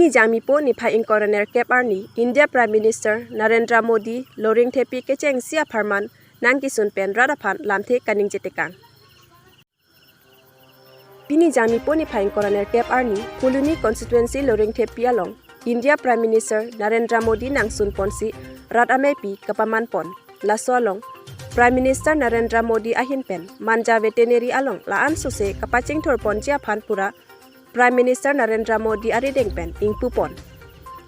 Pini jamipo ni phai in coroner cap arni India Prime Minister Narendra Modi loring thepi kecheng sia pharman nangki sun pen radaphan lamthe kaning jetekang. Pini jamipo ni phai in coroner cap arni Phuluni constituency loring thepi along India Prime Minister Narendra Modi nang sun ponsi rat amepi kapaman pon laso along Prime Minister Narendra Modi ahin pen manja veterinary along laan sose kapaching thor pon chia phan pura Prime Minister Narendra Modi arideng pen ingpu pon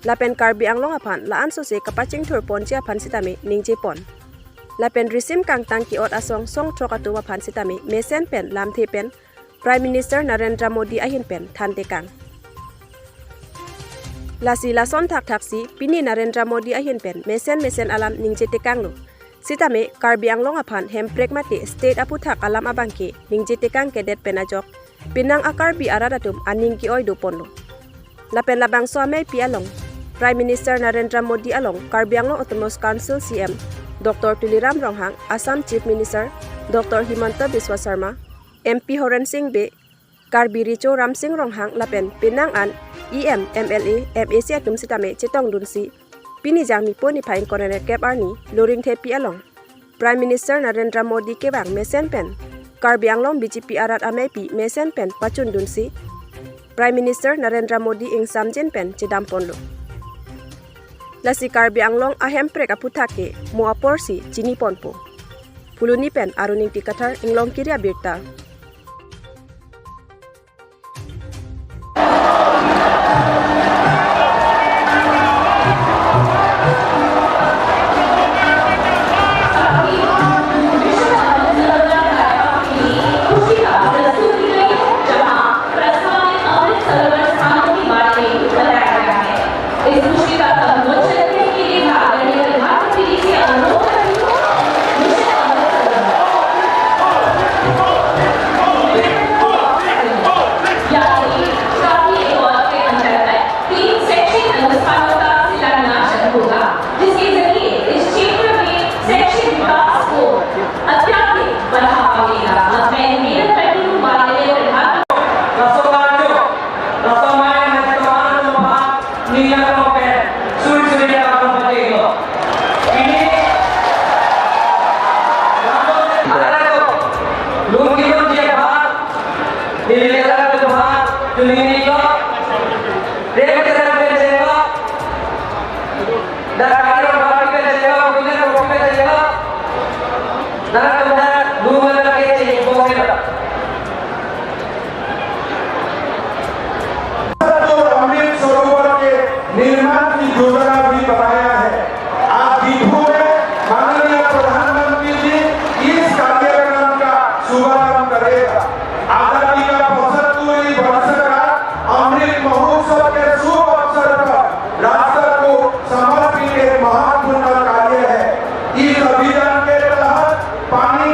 lapen Karbi Anglong aphan laan sose kapaching thor pon chia phan sitame ningje pon lapen risim kang tangki ot asong song thokatu wa phan sitame mesen pen lamthe pen Prime Minister Narendra Modi ahin pen thante kang lasi lason thak thaksi Pini Narendra Modi ahin pen mesen alam ningje tekang lo sitame Karbi Anglong aphan hemprek mate state aputhak alam abangke ningje tekang kedet penajok pinang akarbi aradatum aning ki oido ponlo lapen labang so ame pi along Prime Minister Narendra Modi along Karbi Anglong Autonomous Council CM Dr. Tuliram Ronghang Assam Chief Minister Dr. Himanta Biswa Sarma MP Horan Singh Be Karbi Richo Ram Singh Ronghang lapen pinang an EM MLA MAC atum sitame chetong dunsi Pini jang mipo ni phain coroner cap arni loring thepi along Prime Minister Narendra Modi ke bang mesen pen Karbi Anglong BJP arat amepi mesen pen pachun dunsi Prime Minister Narendra Modi ing samjen pen chedam ponlo lasi Karbi Anglong ahem prek aputhake mo aporsi chini ponpo Phuluni pen aruning pikathar inglong kiria birta समर्पित एक महान कार्य है। इस अभियान के तहत पानी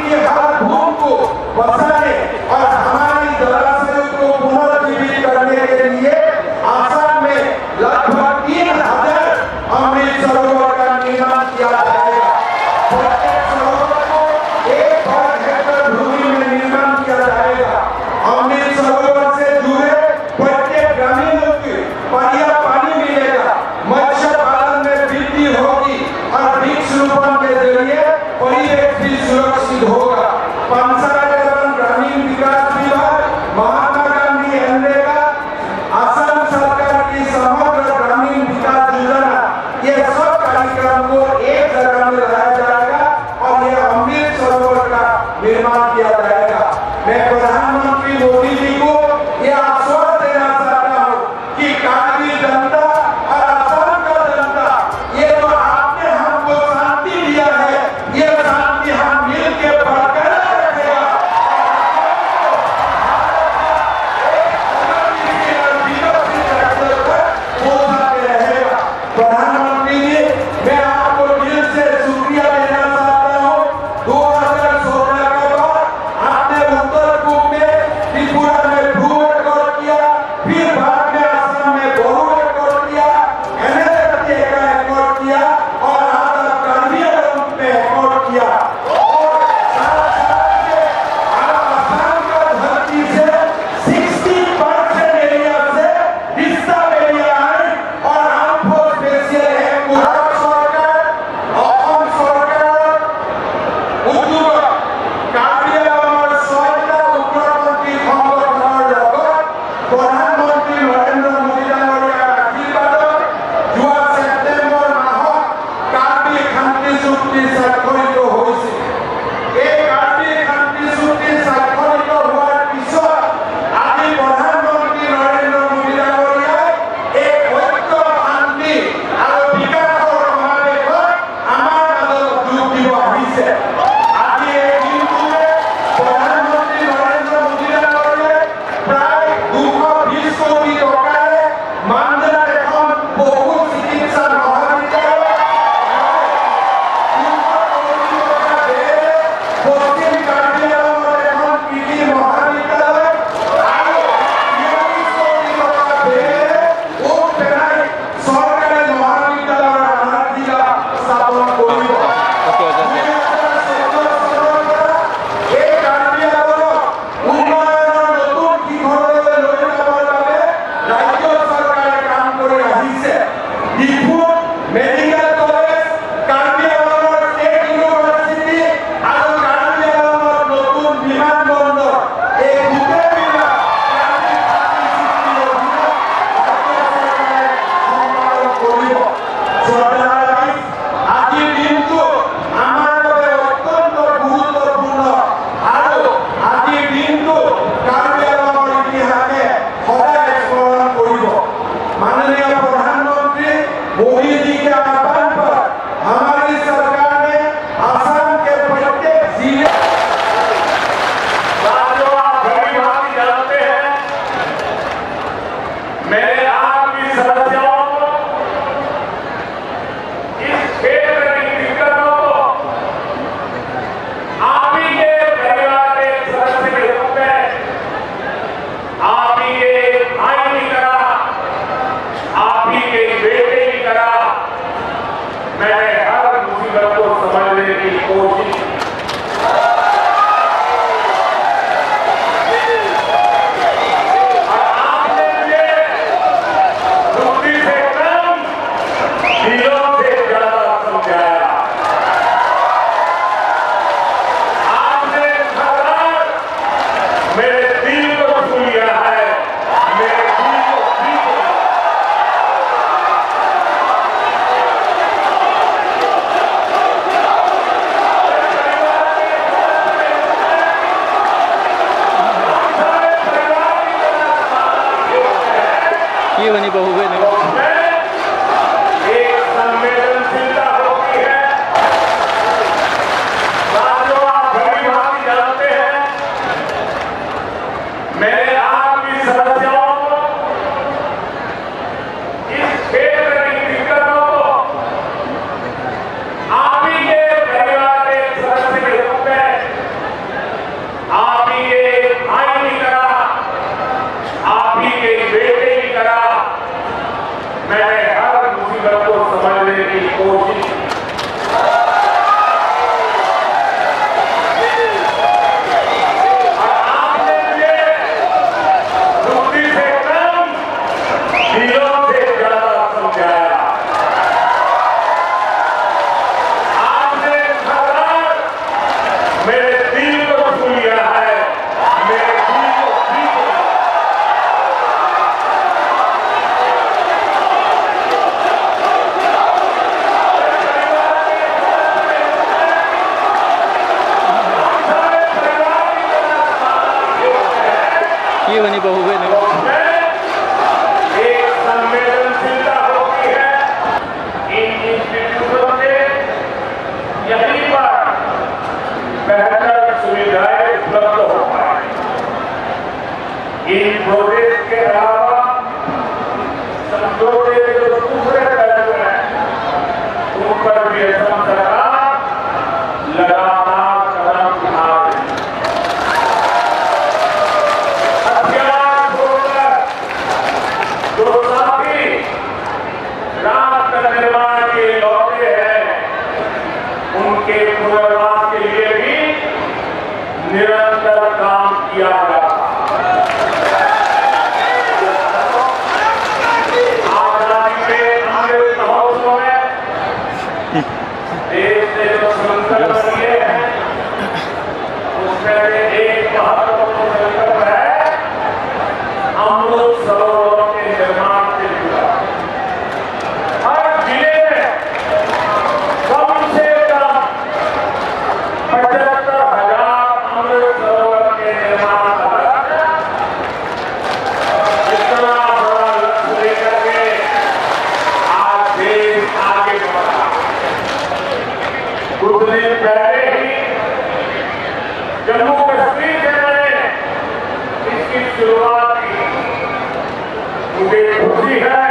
मुझे खुशी है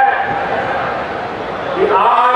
कि आज